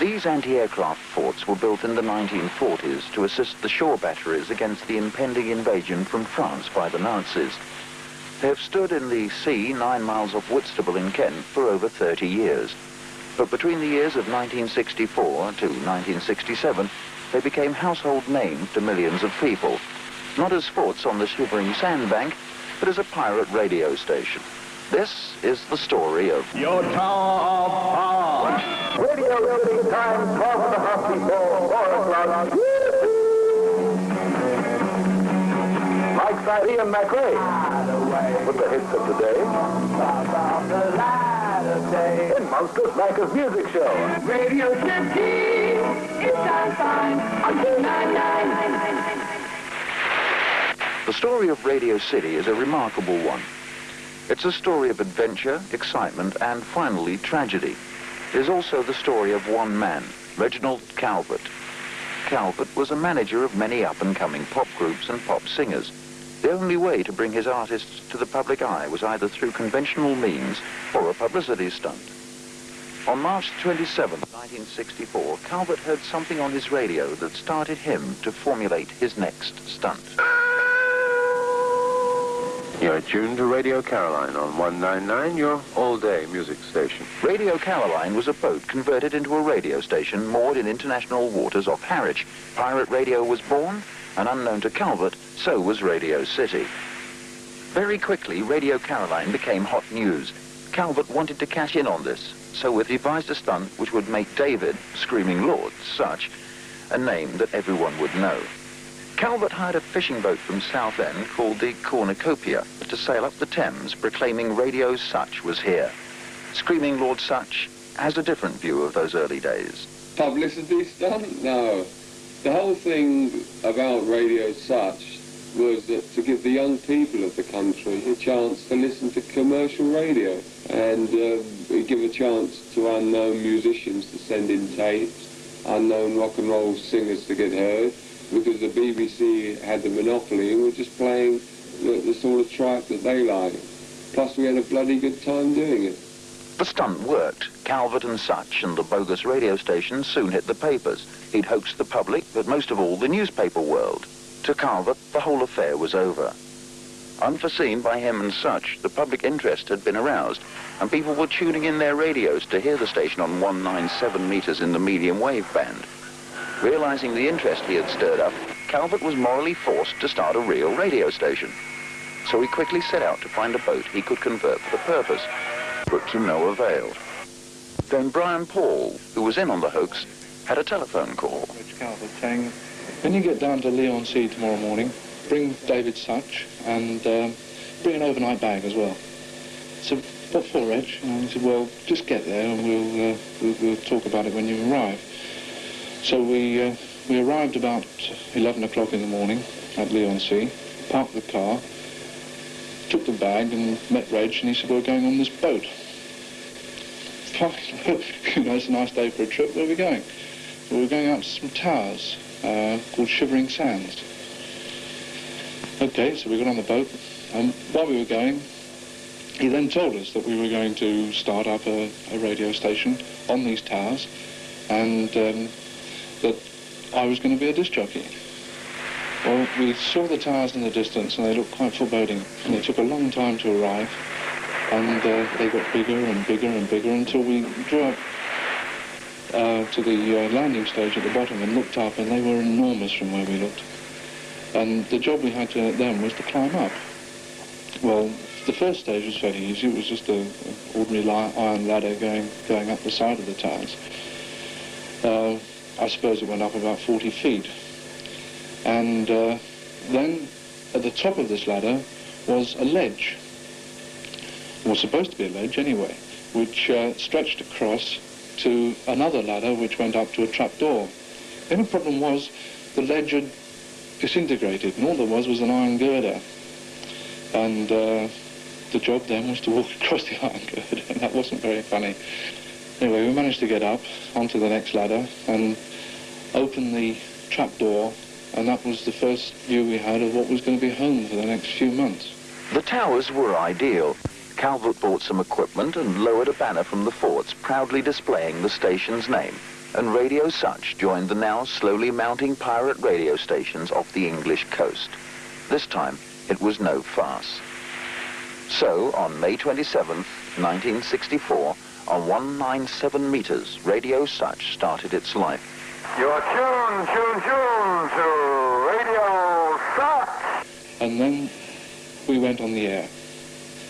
These anti-aircraft forts were built in the 1940s to assist the shore batteries against the impending invasion from France by the Nazis. They have stood in the sea 9 miles off Whitstable in Kent for over 30 years. But between the years of 1964 to 1967, they became household names to millions of people, not as forts on the shivering sandbank, but as a pirate radio station. This is the story of your Tower of Power. Radio City time, 12 and a half before 4 o'clock. Mike Side, Ian McRae. With the hits of today. In Monsters Macca's music show. Radio City, it's time until 9. The story of Radio City is a remarkable one. It's a story of adventure, excitement, and finally tragedy. It is also the story of one man, Reginald Calvert. Calvert was a manager of many up-and-coming pop groups and pop singers. The only way to bring his artists to the public eye was either through conventional means or a publicity stunt. On March 27, 1964, Calvert heard something on his radio that started him to formulate his next stunt. You're tuned to Radio Caroline on 199, your all-day music station. Radio Caroline was a boat converted into a radio station moored in international waters off Harwich. Pirate radio was born, and unknown to Calvert, so was Radio City. Very quickly, Radio Caroline became hot news. Calvert wanted to cash in on this, so he devised a stunt which would make David, Screaming Lord, Sutch, a name that everyone would know. Calvert hired a fishing boat from Southend called the Cornucopia to sail up the Thames, proclaiming Radio Sutch was here. Screaming Lord Sutch has a different view of those early days. Publicity stunt? No. The whole thing about Radio Sutch was that to give the young people of the country a chance to listen to commercial radio and give a chance to unknown musicians to send in tapes, unknown rock and roll singers to get heard, because the BBC had the monopoly and were just playing the sort of tripe that they like. Plus we had a bloody good time doing it. The stunt worked. Calvert and Sutch and the bogus radio station soon hit the papers. He'd hoaxed the public, but most of all the newspaper world. To Calvert, the whole affair was over. Unforeseen by him and Sutch, the public interest had been aroused, and people were tuning in their radios to hear the station on 197 meters in the medium wave band. Realizing the interest he had stirred up, Calvert was morally forced to start a real radio station. So he quickly set out to find a boat he could convert for the purpose, but to no avail. Then Brian Paul, who was in on the hoax, had a telephone call. Rich Calvert saying, when you get down to Leon Sea tomorrow morning, bring David Sutch and bring an overnight bag as well. So, what for, Reg? And he said, well, just get there and we'll talk about it when you arrive. So we arrived about 11 o'clock in the morning at Leon Sea, parked the car, took the bag and met Reg, and he said, we're going on this boat. Fine, you know, it's a nice day for a trip. Where are we going? Well, we're going out to some towers called Shivering Sands. Okay, so we got on the boat, and while we were going, he then told us that we were going to start up a radio station on these towers, and that I was going to be a disc jockey. Well, we saw the towers in the distance and they looked quite foreboding, and it took a long time to arrive, and they got bigger and bigger and bigger until we drew up to the landing stage at the bottom and looked up, and they were enormous from where we looked. And the job we had to then was to climb up. Well, the first stage was fairly easy. It was just an ordinary iron ladder going up the side of the towers. I suppose it went up about 40 feet. And then at the top of this ladder was a ledge, or supposed to be a ledge anyway, which stretched across to another ladder which went up to a trapdoor. The only problem was the ledge had disintegrated, and all there was an iron girder. And the job then was to walk across the iron girder, and that wasn't very funny. Anyway, we managed to get up onto the next ladder and open the trapdoor, and that was the first view we had of what was going to be home for the next few months. The towers were ideal. Calvert bought some equipment and lowered a banner from the forts, proudly displaying the station's name. and Radio Sutch joined the now slowly mounting pirate radio stations off the English coast. This time, it was no farce. So, on May 27th, 1964, on 197 meters, Radio Sutch started its life. You're tuned to Radio Sutch. And then we went on the air.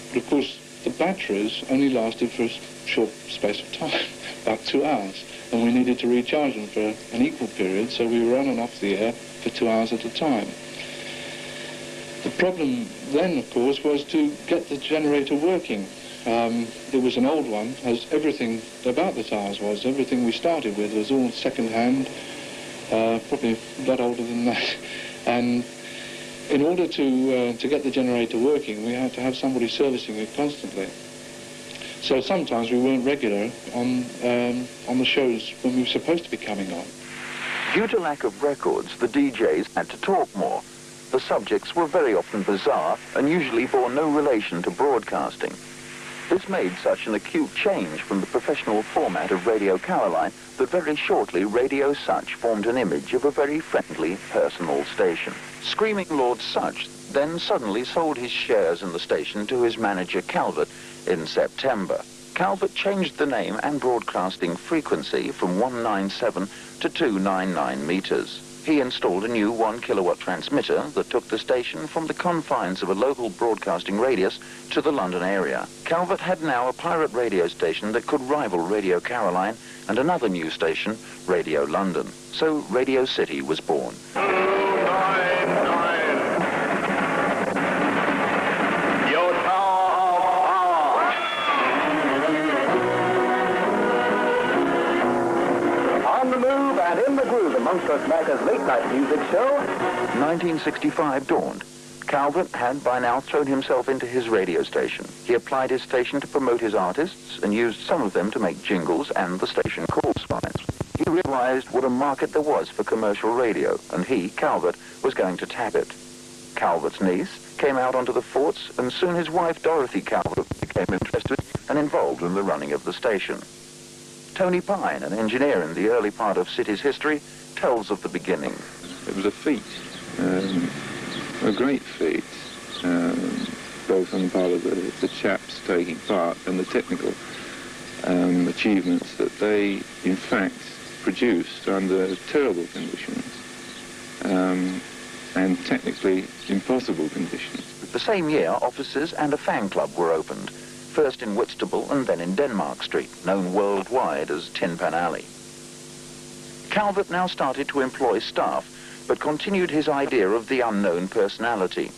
But of course, the batteries only lasted for a short space of time, about 2 hours. And we needed to recharge them for an equal period, so we were on and off the air for 2 hours at a time. The problem then, of course, was to get the generator working. It was an old one, as everything about the towers was. Everything we started with was all second-hand, probably a lot older than that. And in order to get the generator working, we had to have somebody servicing it constantly. So sometimes we weren't regular on the shows when we were supposed to be coming on. Due to lack of records, the DJs had to talk more. The subjects were very often bizarre and usually bore no relation to broadcasting. This made such an acute change from the professional format of Radio Caroline that very shortly Radio Sutch formed an image of a very friendly, personal station. Screaming Lord Sutch then suddenly sold his shares in the station to his manager Calvert in September. Calvert changed the name and broadcasting frequency from 197 to 299 meters. He installed a new 1 kilowatt transmitter that took the station from the confines of a local broadcasting radius to the London area. Calvert had now a pirate radio station that could rival Radio Caroline and another new station, Radio London. So Radio City was born. 299. Your tower of power. On the move and in the groove amongst us Macca's late-night music show. 1965 dawned. Calvert had by now thrown himself into his radio station. He applied his station to promote his artists and used some of them to make jingles and the station call signs. He realized what a market there was for commercial radio, and he, Calvert, was going to tap it. Calvert's niece came out onto the forts, and soon his wife, Dorothy Calvert, became interested and involved in the running of the station. Tony Pine, an engineer in the early part of City's history, tells of the beginning. It was a feat, a great feat, both on the part of the chaps taking part and the technical achievements that they, in fact, produced under terrible conditions and technically impossible conditions. The same year, offices and a fan club were opened, first in Whitstable and then in Denmark Street, known worldwide as Tin Pan Alley. Calvert now started to employ staff, but continued his idea of the unknown personality.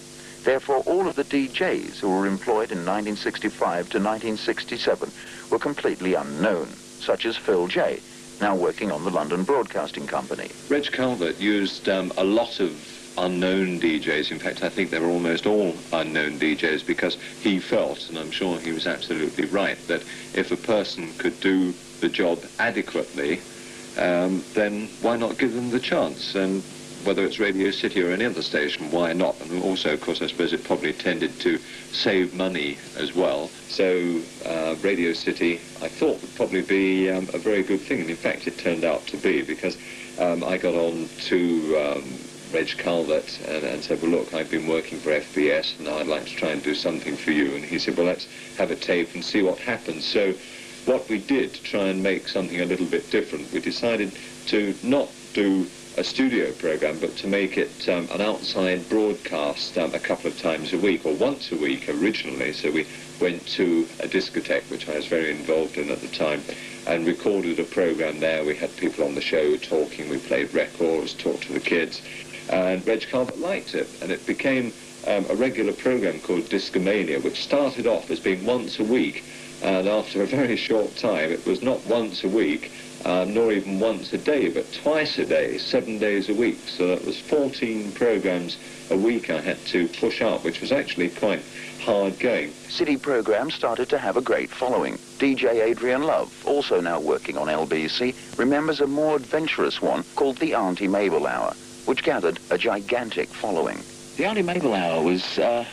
Therefore, all of the DJs who were employed in 1965 to 1967 were completely unknown, such as Phil J., now working on the London Broadcasting Company. Reg Calvert used a lot of unknown DJs. In fact, I think they were almost all unknown DJs because he felt, and I'm sure he was absolutely right, that if a person could do the job adequately, then why not give them the chance? And whether it's Radio City or any other station, why not? And also, of course, I suppose it probably tended to save money as well. So Radio City, I thought, would probably be a very good thing. And in fact, it turned out to be, because I got on to Reg Calvert and said, well, look, I've been working for FBS, and now I'd like to try and do something for you. And he said, well, let's have a tape and see what happens. So what we did to try and make something a little bit different, we decided to not do a studio program, but to make it an outside broadcast a couple of times a week, or once a week originally. So we went to a discotheque, which I was very involved in at the time, and recorded a program there. We had people on the show talking, we played records, talked to the kids, and Reg Calvert liked it, and it became a regular program called Discomania, which started off as being once a week, and after a very short time it was not once a week, nor even once a day, but twice a day, 7 days a week. So that was 14 programs a week I had to push out, which was actually quite hard going. City programs started to have a great following. DJ Adrian Love, also now working on LBC, remembers a more adventurous one called the Auntie Mabel Hour, which gathered a gigantic following. The Auntie Mabel Hour was a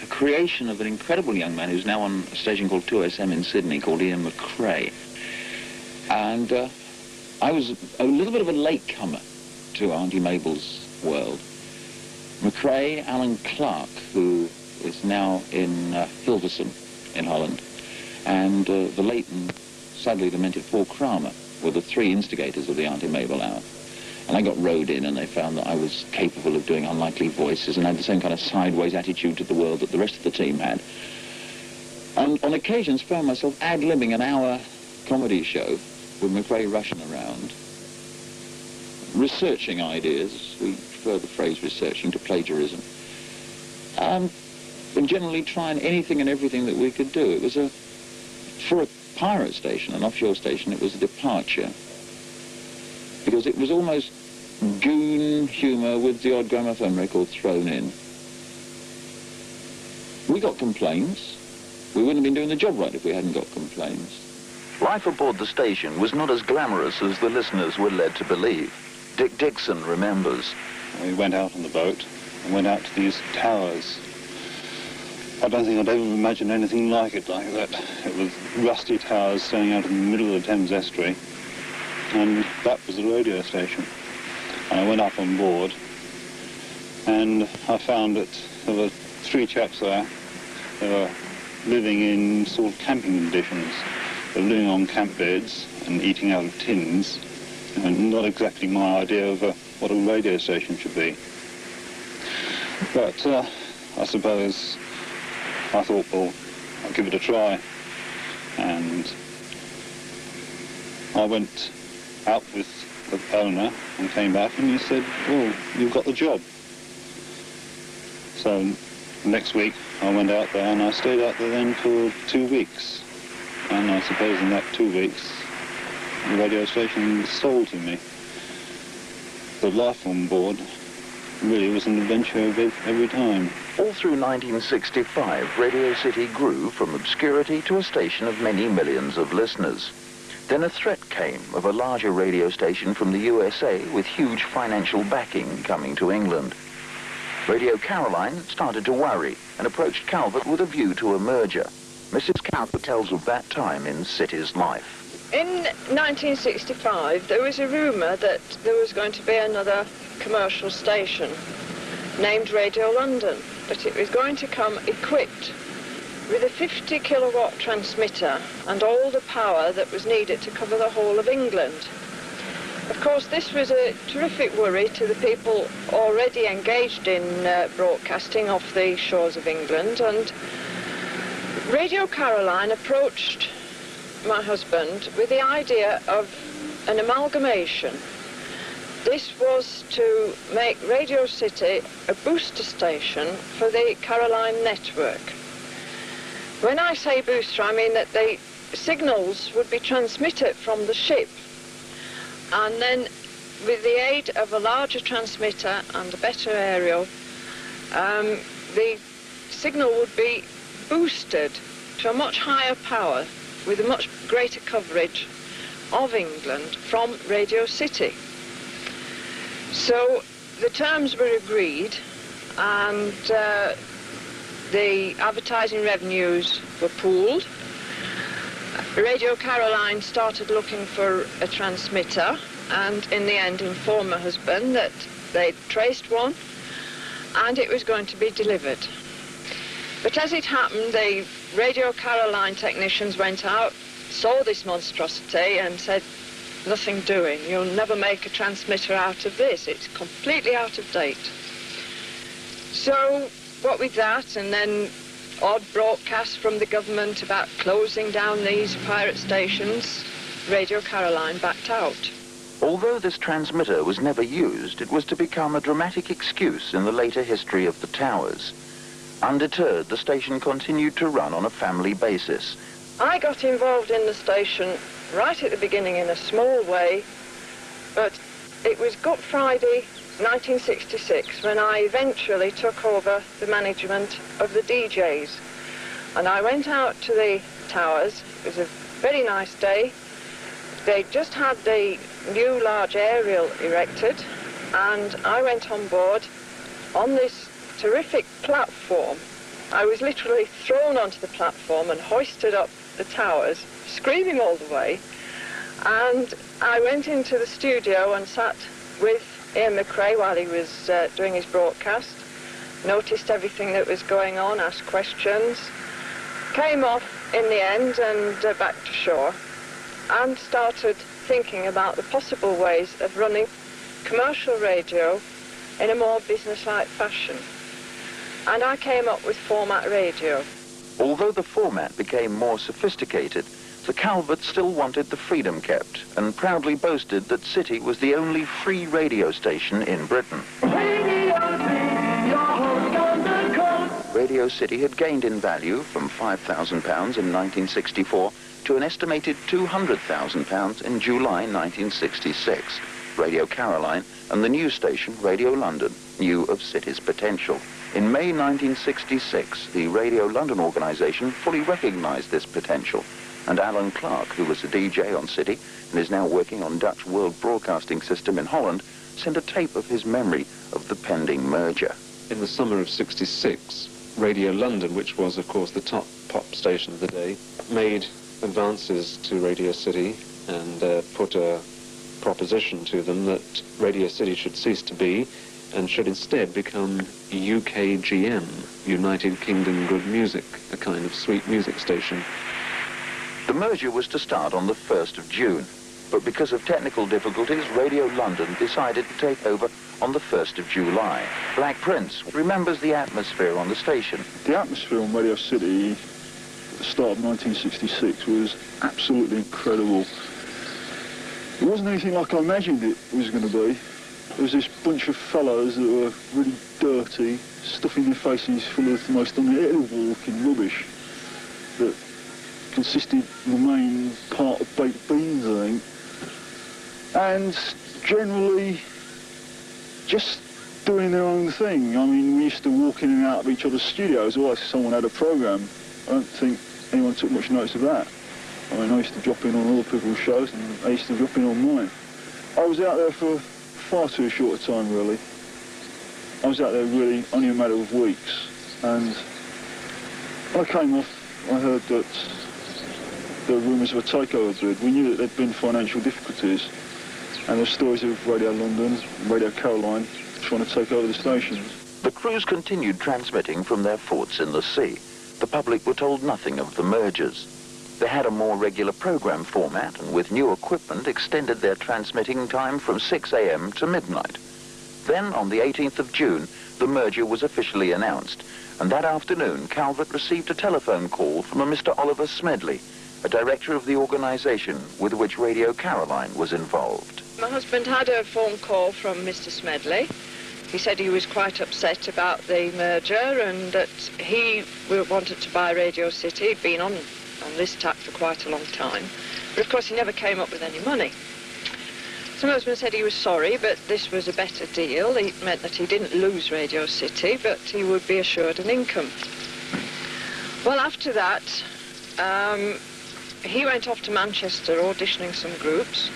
creation of an incredible young man who's now on a station called 2SM in Sydney called Ian McRae. And I was a little bit of a latecomer to Auntie Mabel's world. McRae, Alan Clark, who is now in Hilversum in Holland, and the late and sadly lamented Paul Kramer were the three instigators of the Auntie Mabel hour. And I got rowed in, and they found that I was capable of doing unlikely voices and had the same kind of sideways attitude to the world that the rest of the team had. And on occasions found myself ad-libbing an hour comedy show with McRae rushing around, researching ideas. We prefer the phrase researching to plagiarism. And generally trying anything and everything that we could do. It was for a pirate station, an offshore station, it was a departure. Because it was almost goon humour with the odd gramophone record thrown in. We got complaints. We wouldn't have been doing the job right if we hadn't got complaints. Life aboard the station was not as glamorous as the listeners were led to believe. Dick Dixon remembers. We went out on the boat and went out to these towers. I don't think I'd ever imagined anything like that. It was rusty towers standing out in the middle of the Thames estuary, and that was the radio station. And I went up on board, and I found that there were three chaps there. They were living in sort of camping conditions. They were living on camp beds and eating out of tins, and not exactly my idea of what a radio station should be. But I suppose I thought, well, I'll give it a try. And I went out with the owner and came back, and he said, well, you've got the job. So next week I went out there, and I stayed out there then for 2 weeks. And I suppose in that 2 weeks the radio station was sold to me. The life on board really was an adventure every time. All through 1965, Radio City grew from obscurity to a station of many millions of listeners. Then a threat came of a larger radio station from the USA with huge financial backing coming to England. Radio Caroline started to worry and approached Calvert with a view to a merger. Mrs. Calvert tells of that time in City's life. In 1965, there was a rumour that there was going to be another commercial station named Radio London, but it was going to come equipped with a 50 kilowatt transmitter and all the power that was needed to cover the whole of England. Of course, this was a terrific worry to the people already engaged in broadcasting off the shores of England, and Radio Caroline approached my husband with the idea of an amalgamation. This was to make Radio City a booster station for the Caroline network. When I say booster, I mean that the signals would be transmitted from the ship, and then with the aid of a larger transmitter and a better aerial, the signal would be boosted to a much higher power with a much greater coverage of England from Radio City. So the terms were agreed, and the advertising revenues were pooled. Radio Caroline started looking for a transmitter, and in the end informed my husband that they'd traced one and it was going to be delivered. But as it happened, the Radio Caroline technicians went out, saw this monstrosity and said, nothing doing, you'll never make a transmitter out of this, it's completely out of date. So what with that, and then odd broadcasts from the government about closing down these pirate stations, Radio Caroline backed out. Although this transmitter was never used, it was to become a dramatic excuse in the later history of the towers. Undeterred, the station continued to run on a family basis. I got involved in the station right at the beginning in a small way, but it was Good Friday 1966 when I eventually took over the management of the DJs. And I went out to the towers. It was a very nice day. They just had the new large aerial erected, and I went on board on this terrific platform. I was literally thrown onto the platform and hoisted up the towers, screaming all the way, And I went into the studio and sat with Ian McRae while he was doing his broadcast, noticed everything that was going on, asked questions, came off in the end and back to shore, and started thinking about the possible ways of running commercial radio in a more business-like fashion. And I came up with format radio. Although the format became more sophisticated, the Calvert still wanted the freedom kept and proudly boasted that City was the only free radio station in Britain. Radio City had gained in value from £5,000 in 1964 to an estimated £200,000 in July 1966. Radio Caroline and the news station Radio London knew of City's potential. In May 1966, the Radio London organisation fully recognised this potential, and Alan Clark, who was a DJ on City and is now working on Dutch World Broadcasting System in Holland, sent a tape of his memory of the pending merger. In the summer of '66, Radio London, which was, of course, the top pop station of the day, made advances to Radio City and put a proposition to them that Radio City should cease to be and should instead become UKGM, United Kingdom Good Music, a kind of sweet music station. The merger was to start on the 1st of June, but because of technical difficulties, Radio London decided to take over on the 1st of July. Black Prince remembers the atmosphere on the station. The atmosphere on Radio City at the start of 1966 was absolutely incredible. It wasn't anything like I imagined it was going to be. There was this bunch of fellows that were really dirty, stuffing their faces full of the most unhealthy-looking rubbish that consisted of the main part of baked beans, I think, and generally just doing their own thing. I mean, we used to walk in and out of each other's studios, always someone had a programme. I don't think anyone took much notice of that. I mean, I used to drop in on other people's shows and they used to drop in on mine. I was out there for far too short a time, really. I was out there really only a matter of weeks, and when I came off, I heard that there were rumours of a takeover bid. We knew that there'd been financial difficulties, and there were stories of Radio London, Radio Caroline trying to take over the stations. The crews continued transmitting from their forts in the sea. The public were told nothing of the mergers. They had a more regular programme format and with new equipment extended their transmitting time from 6 a.m. to midnight. Then, on the 18th of June, the merger was officially announced, and that afternoon Calvert received a telephone call from a Mr. Oliver Smedley, a director of the organisation with which Radio Caroline was involved. My husband had a phone call from Mr. Smedley. He said he was quite upset about the merger and that he wanted to buy Radio City. He'd been on this tack for quite a long time, but of course he never came up with any money. So my husband said he was sorry, but this was a better deal. It meant that he didn't lose Radio City, but he would be assured an income. Well, after that, he went off to Manchester auditioning some groups,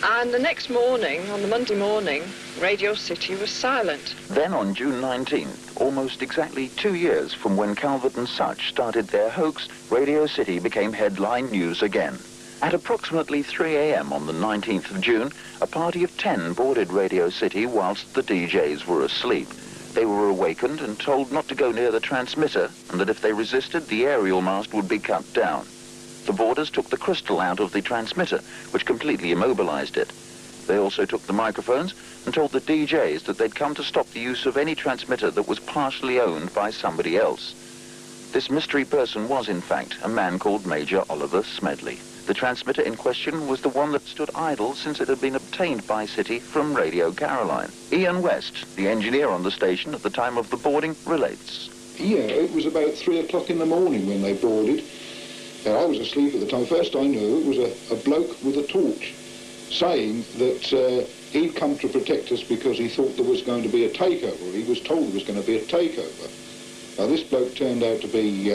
and the next morning, on the Monday morning, Radio City was silent. Then on June 19th, almost exactly 2 years from when Calvert and Sutch started their hoax, Radio City became headline news again. At approximately 3 a.m. on the 19th of June, a party of 10 boarded Radio City whilst the DJs were asleep. They were awakened and told not to go near the transmitter and that if they resisted, the aerial mast would be cut down. The boarders took the crystal out of the transmitter, which completely immobilized it. They also took the microphones and told the DJs that they'd come to stop the use of any transmitter that was partially owned by somebody else. This mystery person was, in fact, a man called Major Oliver Smedley. The transmitter in question was the one that stood idle since it had been obtained by City from Radio Caroline. Ian West, the engineer on the station at the time of the boarding, relates. Yeah, it was about 3 o'clock in the morning when they boarded. I was asleep at the time. First I knew it was a bloke with a torch saying that he'd come to protect us because he thought there was going to be a takeover. He was told there was going to be a takeover. Now this bloke turned out to be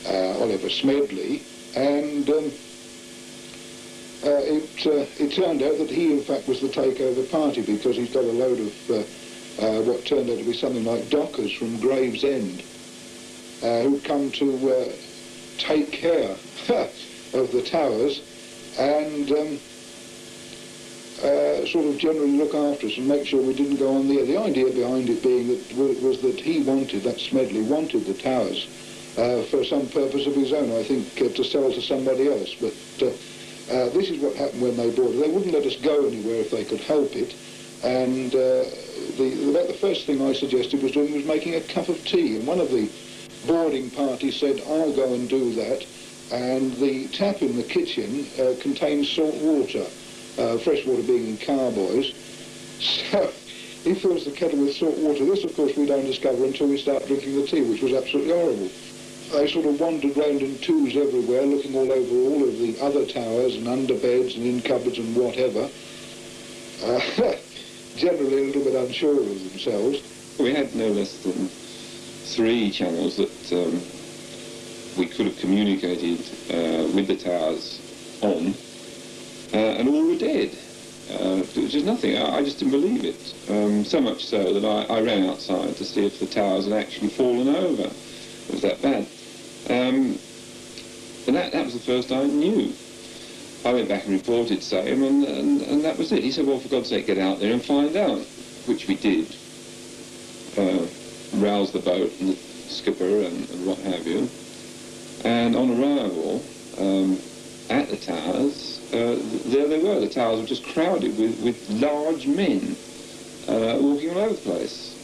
Oliver Smedley, and it turned out that he in fact was the takeover party because he's got a load of what turned out to be something like dockers from Gravesend who'd come to take care of the towers and sort of generally look after us and make sure we didn't go on the air. The idea behind it being that was that he wanted, that Smedley wanted the towers for some purpose of his own, I think, to sell to somebody else. But this is what happened when they bought it. They wouldn't let us go anywhere if they could help it, and about the first thing I suggested was doing was making a cup of tea, and one of the boarding party said, I'll go and do that, and the tap in the kitchen contains salt water, fresh water being in carboys, so he fills the kettle with salt water. This, of course, we don't discover until we start drinking the tea, which was absolutely horrible. They sort of wandered round in twos everywhere, looking all over all of the other towers and under beds and in cupboards and whatever, generally a little bit unsure of themselves. We had no less than 3 channels that we could have communicated with the towers on, and all were dead. It was just nothing. I just didn't believe it. So much so that I ran outside to see if the towers had actually fallen over. It was that bad. And that was the first I knew. I went back and reported Sam, and that was it. He said, well, for God's sake, get out there and find out, which we did. Rouse the boat and the skipper and what have you. And on arrival at the towers, there they were. The towers were just crowded with large men walking all over the place.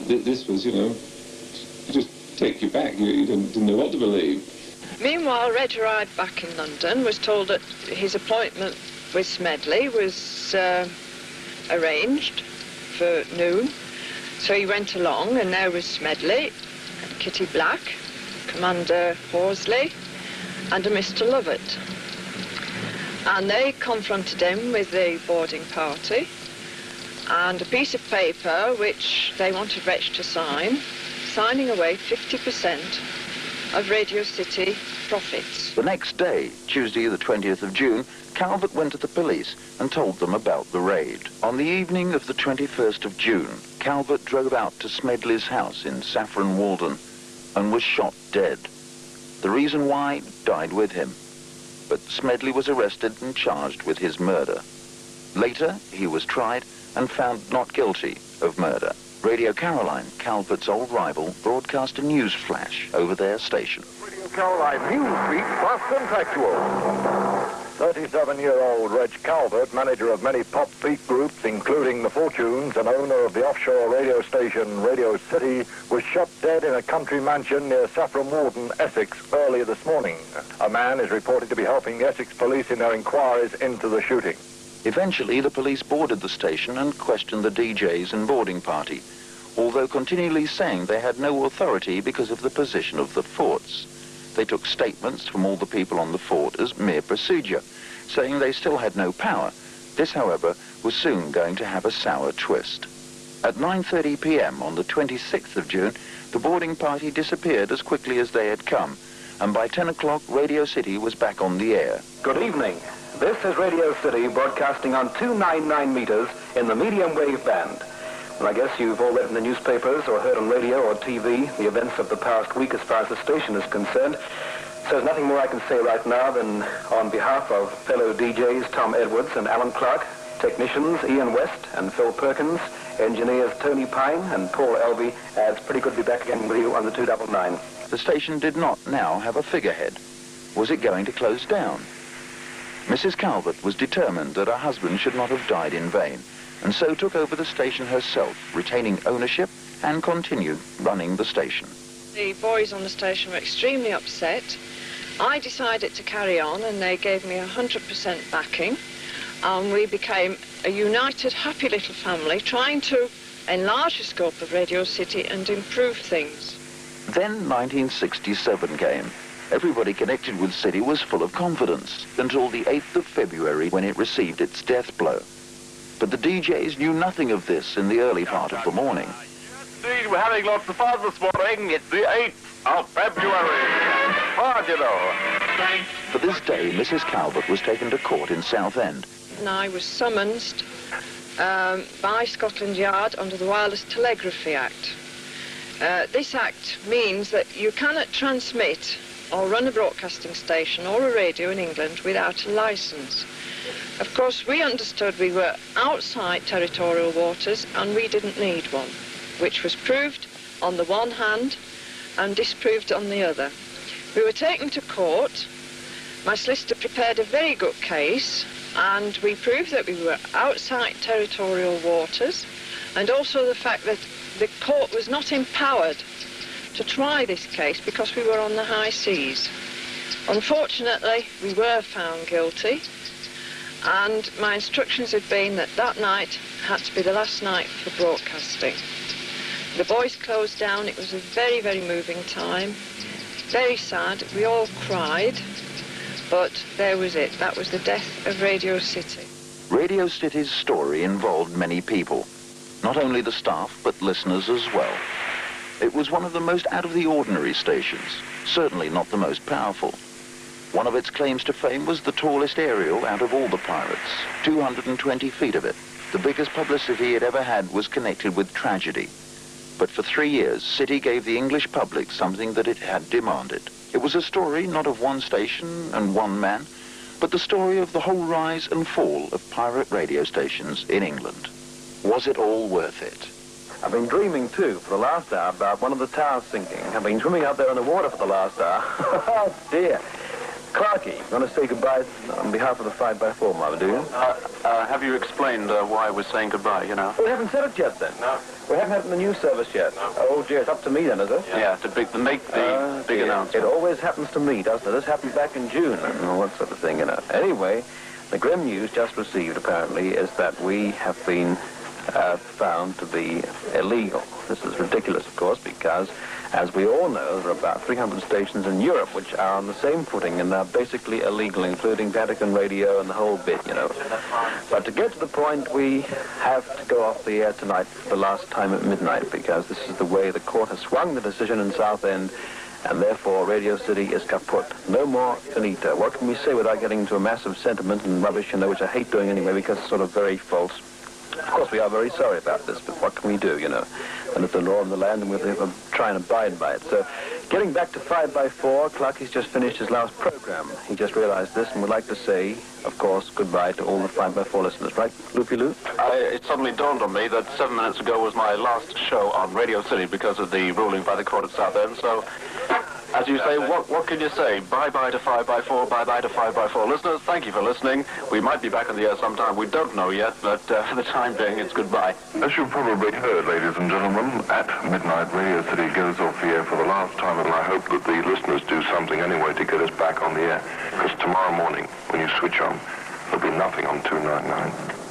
This was, just take you back. You didn't know what to believe. Meanwhile, Reg arrived back in London, was told that his appointment with Smedley was arranged for noon. So he went along, and there was Smedley, and Kitty Black, Commander Horsley, and a Mr. Lovett. And they confronted him with the boarding party and a piece of paper which they wanted Reg to sign, signing away 50% of Radio City profits. The next day, Tuesday the 20th of June, Calvert went to the police and told them about the raid. On the evening of the 21st of June, Calvert drove out to Smedley's house in Saffron Walden and was shot dead. The reason why died with him, but Smedley was arrested and charged with his murder. Later, he was tried and found not guilty of murder. Radio Caroline, Calvert's old rival, broadcast a news flash over their station. Radio Caroline news beat, fast and factual. 37-year-old Reg Calvert, manager of many pop beat groups, including the Fortunes, and owner of the offshore radio station Radio City, was shot dead in a country mansion near Saffron Walden, Essex, early this morning. A man is reported to be helping the Essex police in their inquiries into the shooting. Eventually, the police boarded the station and questioned the DJs and boarding party, although continually saying they had no authority because of the position of the forts. They took statements from all the people on the fort as mere procedure, saying they still had no power. This, however, was soon going to have a sour twist. At 9:30 p.m. on the 26th of June, the boarding party disappeared as quickly as they had come, and by 10 o'clock, Radio City was back on the air. Good evening. This is Radio City broadcasting on 299 meters in the medium wave band. And I guess you've all read in the newspapers or heard on radio or TV the events of the past week as far as the station is concerned. So there's nothing more I can say right now than on behalf of fellow DJs Tom Edwards and Alan Clark, technicians Ian West and Phil Perkins, engineers Tony Pine and Paul Elvey, it's pretty good to be back again with you on the 299. The station did not now have a figurehead. Was it going to close down? Mrs. Calvert was determined that her husband should not have died in vain, and so took over the station herself, retaining ownership and continued running the station. The boys on the station were extremely upset. I decided to carry on, and they gave me 100% backing, and we became a united, happy little family, trying to enlarge the scope of Radio City and improve things. Then 1967 came. Everybody connected with City was full of confidence until the 8th of February when it received its death blow. But the DJs knew nothing of this in the early part of the morning. Indeed, we're having lots of fun this morning. It's the 8th of February. Hard, you know. For this day, Mrs. Calvert was taken to court in Southend. And I was summoned by Scotland Yard under the Wireless Telegraphy Act. This act means that you cannot transmit or run a broadcasting station or a radio in England without a licence. Of course, we understood we were outside territorial waters and we didn't need one, which was proved on the one hand and disproved on the other. We were taken to court. My solicitor prepared a very good case, and we proved that we were outside territorial waters, and also the fact that the court was not empowered to try this case because we were on the high seas. Unfortunately, we were found guilty, and my instructions had been that that night had to be the last night for broadcasting. The boys closed down. It was a very, very moving time, very sad. We all cried, but there was it. That was the death of Radio City. Radio City's story involved many people, not only the staff, but listeners as well. It was one of the most out-of-the-ordinary stations, certainly not the most powerful. One of its claims to fame was the tallest aerial out of all the pirates, 220 feet of it. The biggest publicity it ever had was connected with tragedy. But for 3 years, City gave the English public something that it had demanded. It was a story not of one station and one man, but the story of the whole rise and fall of pirate radio stations in England. Was it all worth it? I've been dreaming, too, for the last hour about one of the towers sinking. I've been swimming out there in the water for the last hour. Oh, dear. Clarky, you want to say goodbye on behalf of the 5x4, Mother, do you? Have you explained why we're saying goodbye, you know? We haven't said it yet, then. No. We haven't had it in the news service yet. No. Oh, dear, it's up to me, then, is it? Yeah, to make the big announcement. It always happens to me, doesn't it? This happened back in June and all that sort of thing, you know. Anyway, the grim news just received, apparently, is that we have been found to be illegal. This is ridiculous, of course, because, as we all know, there are about 300 stations in Europe which are on the same footing and are basically illegal, including Vatican Radio and the whole bit, you know. But to get to the point, we have to go off the air tonight for the last time at midnight, because this is the way the court has swung the decision in Southend, and therefore Radio City is kaput. No more finito. What can we say without getting into a massive sentiment and rubbish, you know, which I hate doing anyway because it's sort of very false. Of course, we are very sorry about this, but what can we do, you know? And it's the law of the land, and we'll try and abide by it. So, getting back to 5x4, Clarky's just finished his last program. He just realized this and would like to say, of course, goodbye to all the 5x4 listeners. Right, Loopy Lou? It suddenly dawned on me that 7 minutes ago was my last show on Radio City because of the ruling by the court at Southend. So, as you say, what can you say? Bye-bye to 5x4, bye-bye to 5x4 listeners. Thank you for listening. We might be back on the air sometime. We don't know yet, but for the time being, it's goodbye. As you've probably heard, ladies and gentlemen, at midnight, Radio City goes off the air for the last time, and I hope that the listeners do something anyway to get us back on the air, because tomorrow morning, when you switch on, there'll be nothing on 299.